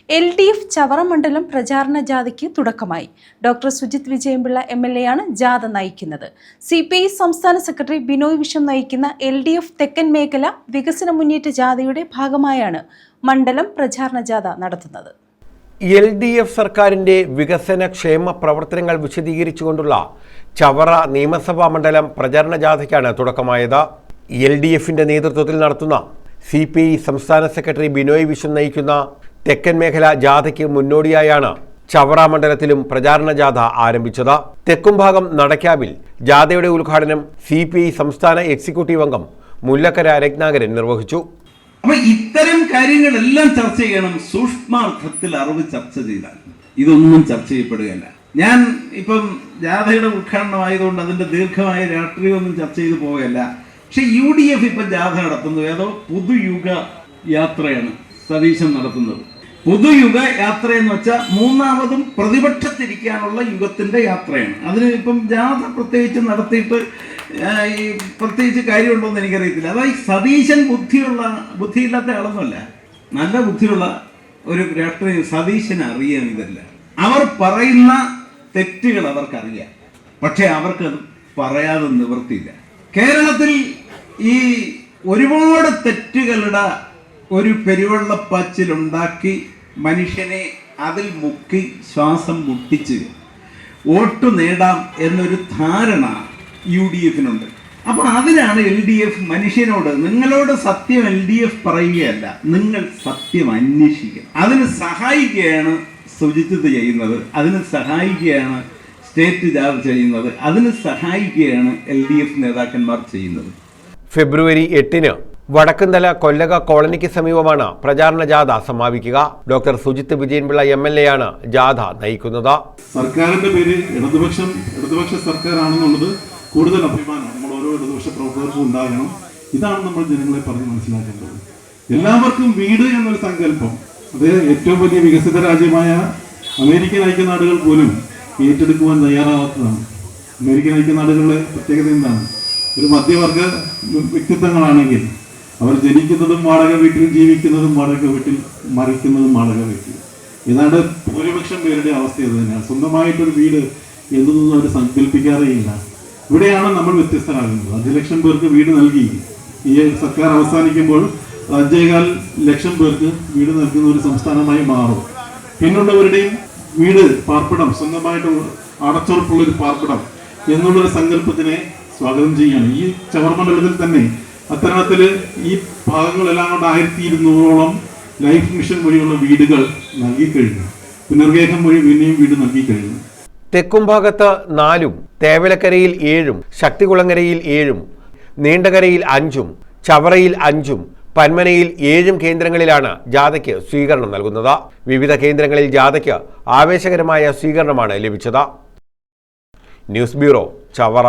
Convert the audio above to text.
LDF Chavara മണ്ഡലം പ്രചാരണ ജാഥയ്ക്ക് തുടക്കമായി. ഡോക്ടർ സുജിത് വിജയൻപിള്ള MLA ആണ് ജാഥ നയിക്കുന്നത്. CPI സംസ്ഥാന സെക്രട്ടറി ബിനോയ് വിശ്വം നയിക്കുന്ന LDF തെക്കൻ മേഖല വികസന മുന്നേറ്റ ജാഥയുടെ ഭാഗമായാണ് മണ്ഡലം പ്രചാരണ ജാഥ നടത്തുന്നത്. LDF സർക്കാരിന്റെ വികസന ക്ഷേമ പ്രവർത്തനങ്ങൾ വിശദീകരിച്ചുകൊണ്ടുള്ള ചവറ നിയമസഭാ മണ്ഡലം പ്രചാരണ ജാഥയ്ക്കാണ് തുടക്കമായത്. LDFന്റെ നേതൃത്വത്തിൽ നടത്തുന്ന CPI സംസ്ഥാന സെക്രട്ടറി ബിനോയ് വിശ്വം നയിക്കുന്ന തെക്കൻ മേഖല ജാഥയ്ക്ക് മുന്നോടിയായാണ് ചവറ മണ്ഡലത്തിലും പ്രചാരണ ജാഥ ആരംഭിച്ചത്. തെക്കുംഭാഗം നടക്കാവിൽ ജാഥയുടെ ഉദ്ഘാടനം CPI സംസ്ഥാന എക്സിക്യൂട്ടീവ് അംഗം മുല്ലക്കര രത്നാകരൻ നിർവഹിച്ചു. അപ്പൊ ഇത്തരം കാര്യങ്ങളെല്ലാം ചർച്ച ചെയ്യണം. സൂക്ഷ്മാർത്ഥത്തിൽ അറിവ് ചർച്ച ചെയ്താൽ ഇതൊന്നും ചർച്ച ചെയ്യപ്പെടുകയല്ല. ഞാൻ ഇപ്പം ജാഥയുടെ ഉദ്ഘാടനമായതുകൊണ്ട് അതിന്റെ ദീർഘമായ രാഷ്ട്രീയമൊന്നും ചർച്ച ചെയ്തു പോവുകയല്ല. പക്ഷെ UDF ഇപ്പം ജാഥ നടത്തുന്നത് ഏതോ പുതുയുഗ യാത്രയാണ് സതീശൻ നടത്തുന്നത്. പുതുയുഗ യാത്ര എന്ന് വെച്ചാൽ മൂന്നാമതും പ്രതിപക്ഷത്തിരിക്കാനുള്ള യുഗത്തിന്റെ യാത്രയാണ്. അതിന് ഇപ്പം ജാഥ പ്രത്യേകിച്ച് നടത്തിയിട്ട് പ്രത്യേകിച്ച് കാര്യമുണ്ടോ എന്ന് എനിക്കറിയത്തില്ല. അതായത് സതീശൻ ബുദ്ധിയില്ലാത്ത ആളൊന്നുമല്ല, നല്ല ബുദ്ധിയുള്ള ഒരു രാഷ്ട്രീയ സതീശന് അറിയാൻ ഇതല്ല. അവർ പറയുന്ന തെറ്റുകൾ അവർക്കറിയാം, പക്ഷെ അവർക്കത് പറയാതെ നിവൃത്തിയില്ല. കേരളത്തിൽ ഈ ഒരുപാട് തെറ്റുകളുടെ ഒരു പെരുവെള്ളപ്പാച്ചിലുണ്ടാക്കി മനുഷ്യനെ അതിൽ മുക്കി ശ്വാസം മുട്ടിച്ച് വോട്ട് നേടാം എന്നൊരു ധാരണ UDFനുണ്ട്. അപ്പൊ അതിനാണ് LDF മനുഷ്യനോട്, നിങ്ങളോട് സത്യം LDF പറയുകയല്ല, നിങ്ങൾ സത്യം അന്വേഷിക്കുക. അതിന് സഹായിക്കുകയാണ് സുജിത് ചെയ്യുന്നത്, അതിന് സഹായിക്കുകയാണ് സ്റ്റേറ്റ് ജാഥ ചെയ്യുന്നത്, അതിന് സഹായിക്കുകയാണ് LDF നേതാക്കന്മാർ ചെയ്യുന്നത്. ഫെബ്രുവരി 8-ന് വടക്കുംതല കൊല്ലക കോളനിക്ക് സമീപമാണ് പ്രചാരണ ജാഥ സമാപിക്കുക. ഡോക്ടർ സുജിത് വിജയൻപിള്ള MLA ആണ് ജാഥ നയിക്കുന്നത്. സർക്കാരിന്റെ പേര് ഇടതുപക്ഷ സർക്കാരാണെന്നുള്ളത് കൂടുതൽ അഭിമാനം നമ്മൾ ഓരോ ഇടതുപക്ഷ പ്രവർത്തകർക്കും ഉണ്ടാകണം. ഇതാണ് നമ്മൾ ജനങ്ങളെ പറഞ്ഞ് മനസ്സിലാക്കേണ്ടത്. എല്ലാവർക്കും വീട് എന്നൊരു സങ്കല്പം അത് ഏറ്റവും വലിയ വികസിത രാജ്യമായ അമേരിക്കൻ ഐക്യനാടുകൾ പോലും ഏറ്റെടുക്കുവാൻ തയ്യാറാവാത്തതാണ്. അമേരിക്കൻ ഐക്യനാടുകളുടെ പ്രത്യേകത എന്താണ്? ഒരു മധ്യവർഗ വ്യക്തിത്വങ്ങളാണെങ്കിൽ അവർ ജനിക്കുന്നതും വാടക വീട്ടിൽ, ജീവിക്കുന്നതും വാടക വീട്ടിൽ, മരിക്കുന്നതും വാടക വീട്ടിൽ. ഏതാണ്ട് ഭൂരിപക്ഷം പേരുടെ അവസ്ഥ ഇത് തന്നെയാണ്. സ്വന്തമായിട്ടൊരു വീട് എന്നതൊന്നും അവർ സങ്കല്പിക്കാറേയില്ല. ഇവിടെയാണ് നമ്മൾ വ്യത്യസ്തരാകുന്നത്. 5 ലക്ഷം പേർക്ക് വീട് നൽകി ഈ സർക്കാർ അവസാനിക്കുമ്പോൾ 5.25 ലക്ഷം പേർക്ക് വീട് നൽകുന്ന ഒരു സംസ്ഥാനമായി മാറും. പിന്നുള്ളവരുടെയും വീട്, പാർപ്പിടം, സ്വന്തമായിട്ട് അടച്ചുറപ്പുള്ളൊരു പാർപ്പിടം എന്നുള്ളൊരു സങ്കല്പത്തിനെ സ്വാഗതം ചെയ്യാണ്. ഈ ചവറ മണ്ഡലത്തിൽ തന്നെ അത്തരണത്തില് ഈ ഭാഗങ്ങളെല്ലാം കൊണ്ട് 1200ഓളം ലൈഫ് മിഷൻ വഴിയുള്ള വീടുകൾ നൽകിക്കഴിഞ്ഞു. പുനർഗേഹം വഴി പിന്നെയും വീട് നൽകിക്കഴിഞ്ഞു. തെക്കുംഭാഗത്ത് 4, തേവലക്കരയിൽ 7, ശക്തികുളങ്ങരയിൽ 7, നീണ്ടകരയിൽ 5, ചവറയിൽ 5, പന്മനയിൽ 7 കേന്ദ്രങ്ങളിലാണ് ജാഥയ്ക്ക് സ്വീകരണം നൽകുന്നത്. വിവിധ കേന്ദ്രങ്ങളിൽ ജാഥയ്ക്ക് ആവേശകരമായ സ്വീകരണമാണ് ലഭിച്ചത്. News bureau, Chavara.